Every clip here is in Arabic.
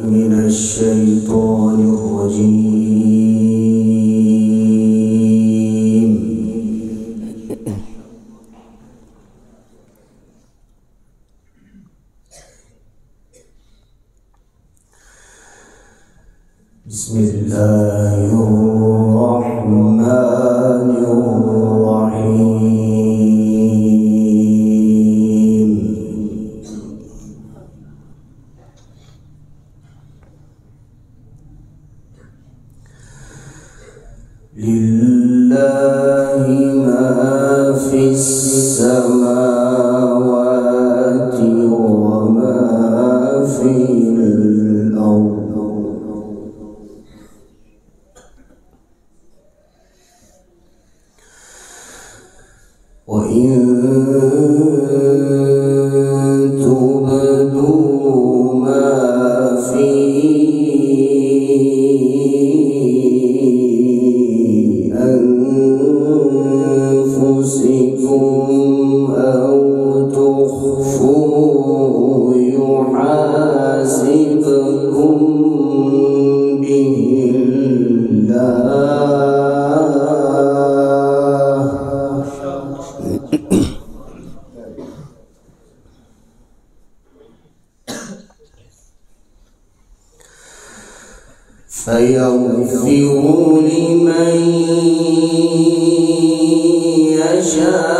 من الشيطان الرجيم. بسم الله الرحمن الرحيم. لله ما في السماوات وما في الأرض وإن تبدوا ما في أنفسكم أو تخفوه يحاسبكم به الله فيغفر لمن يشاء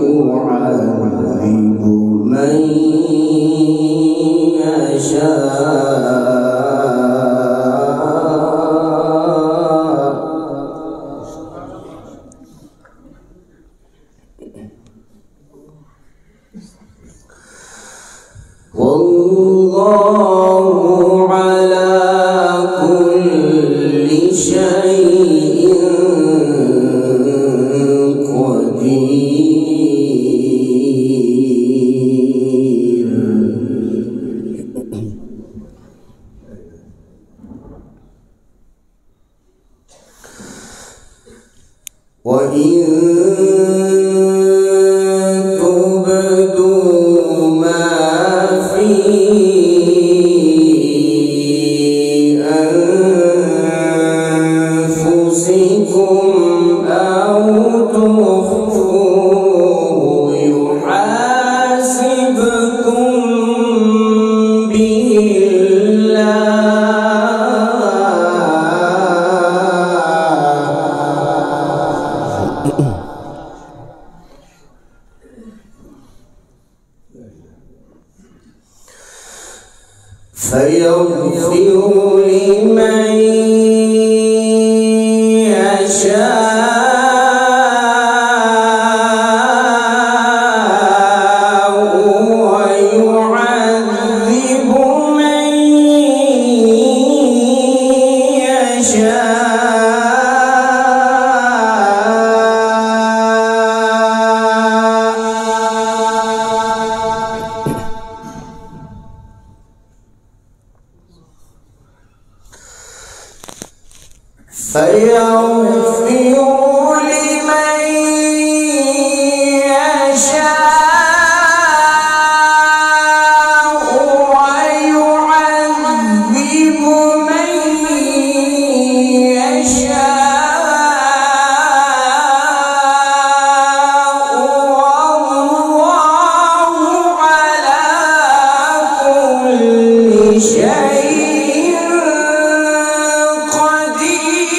ويعذب من والله على كل شيء قدير. وإن تبدوا ما في أنفسكم أو تخفوه يحاسبكم به فيغفر لمن يشاء ويعذب من يشاء. فيغفر لمن يشاء ويعذب من يشاء والله على كل شيء قدير.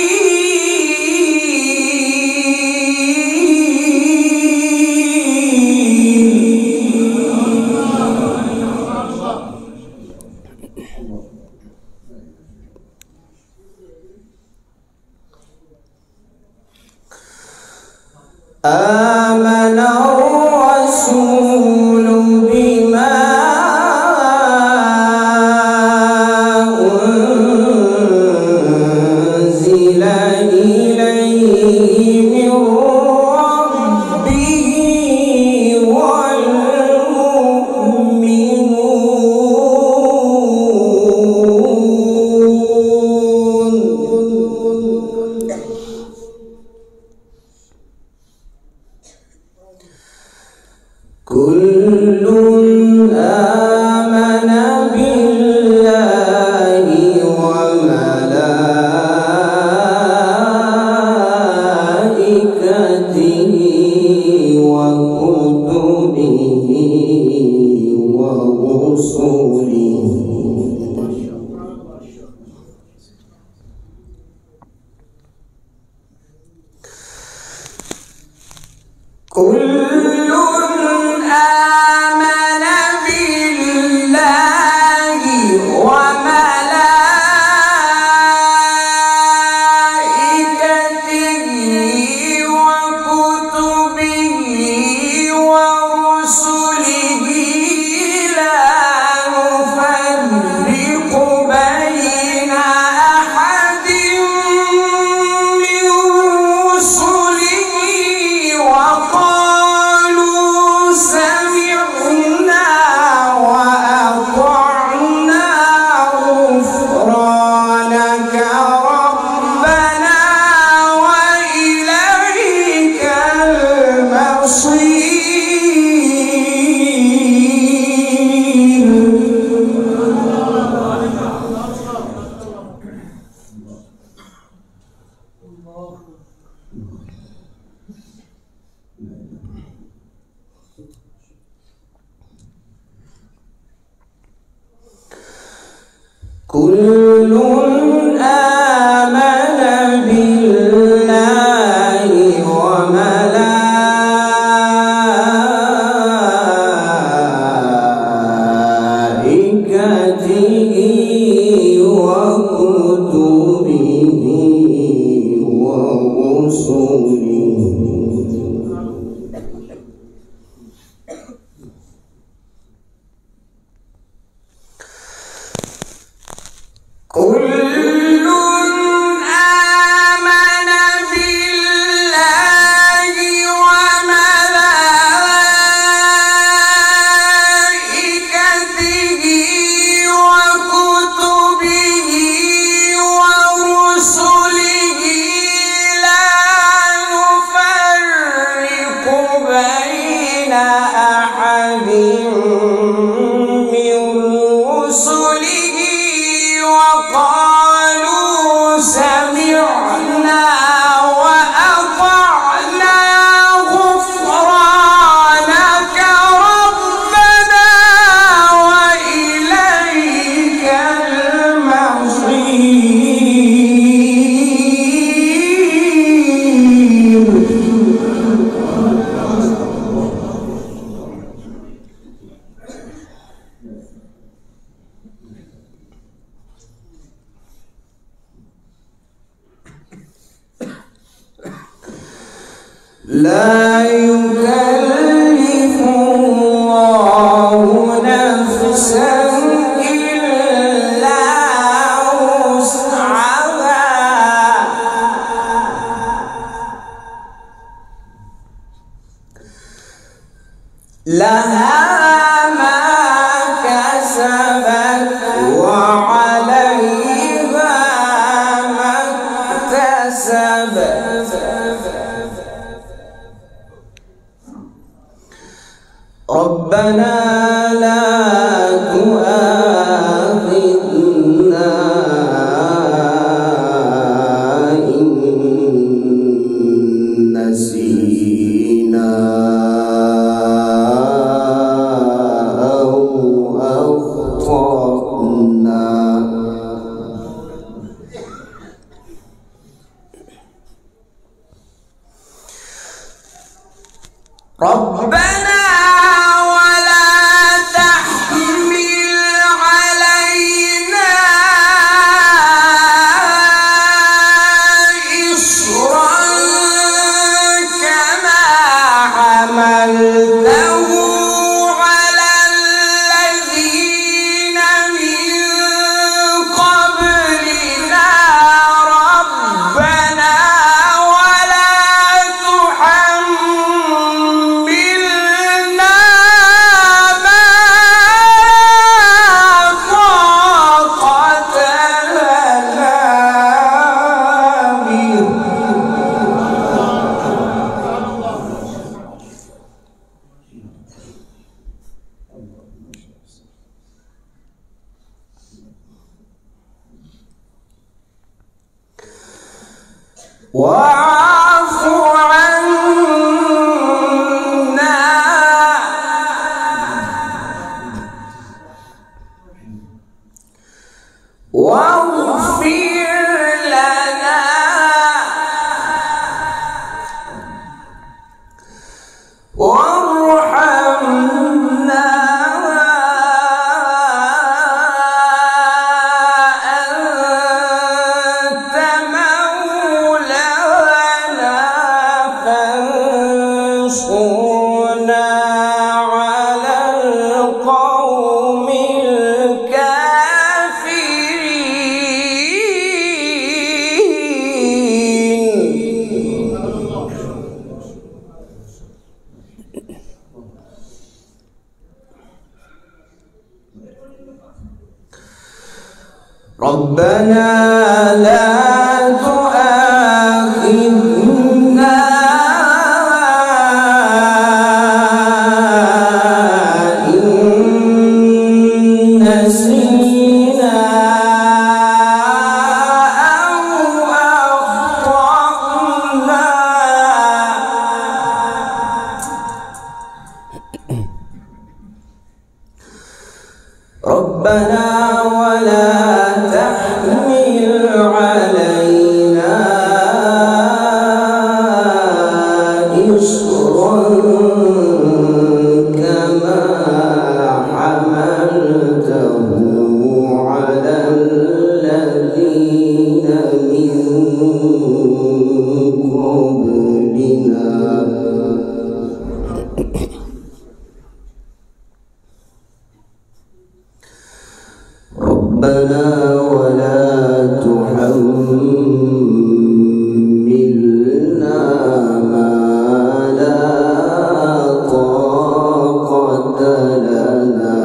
كل آمن بالله وملائكته وكتبه ورسله كل آمن بالله وملائكته وكتبه ورسله لا نفرق بين أحد من رسله وقالوا سمعنا وأطعنا غفرانك ربنا وإليك المصير. كل آمن بالله وملائكته وكتبه ورسله كل آمن بالله وملائكته وكتبه ورسله لا نفرق بين أحد من رسله وقالوا سمعنا وأطعنا غفرانك ربنا وإليك المصير. لا يكلف الله نفسا إلا وسعها لها ما كسبت وعليها ما اكتسبت. ربنا لا تؤاخذنا إن نسينا أو أخطأنا. ربنا واعف عنا واغفر لنا وارحمنا أنت مولانا فانصرنا على القوم ربنا لا تؤاخذنا إن نسينا أو أخطأنا ربنا ولا تحمل علينا إصرا كما حملته على الذين من قبلنا ربنا ولا تحملنا ما لا طاقة لنا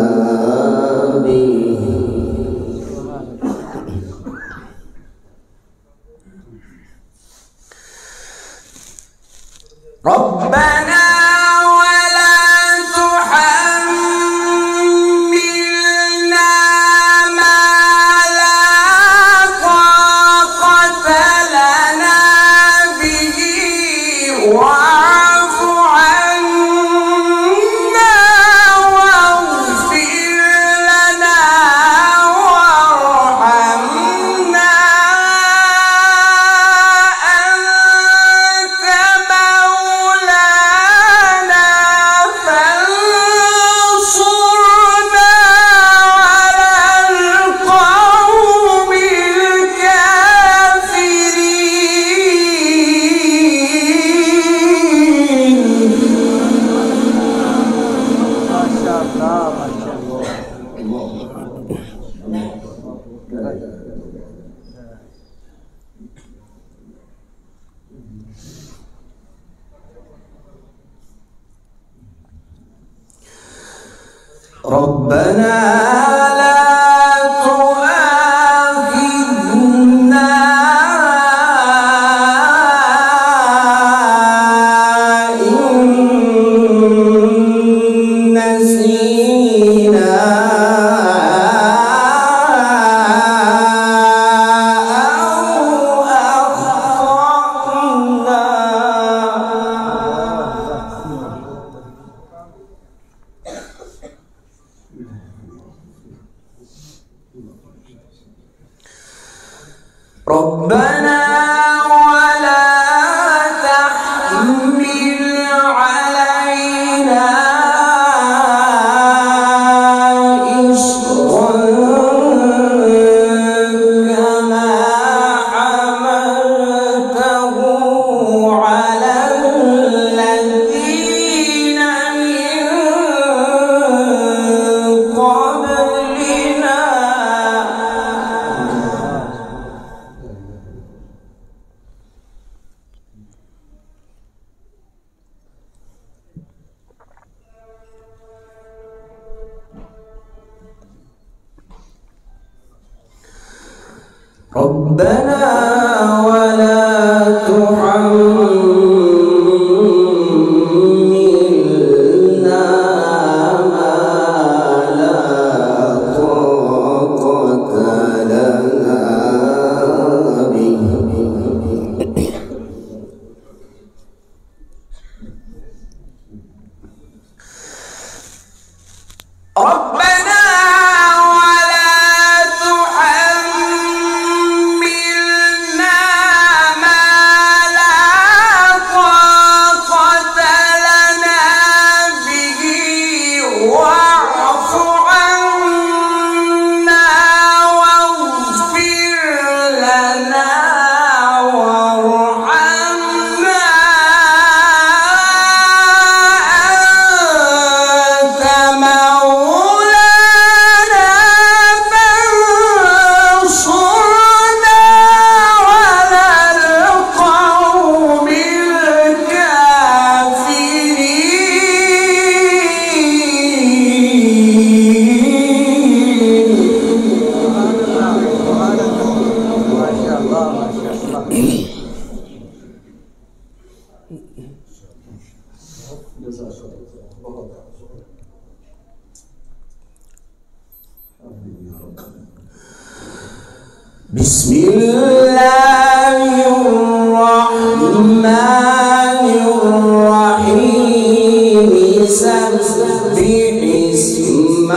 به ربنا واعف عنا واغفر لنا وارحمنا أنت مولانا فانصرنا على القوم ربنا لا تؤاخذنا إن نسينا أو أخطأنا ربنا ولا تحمل علينا إصرا كما حملته على الذين من قبلنا ربنا ولا تحملنا ما لا طاقة لنا به بسم الله الرحمن الرحيم سبح اسم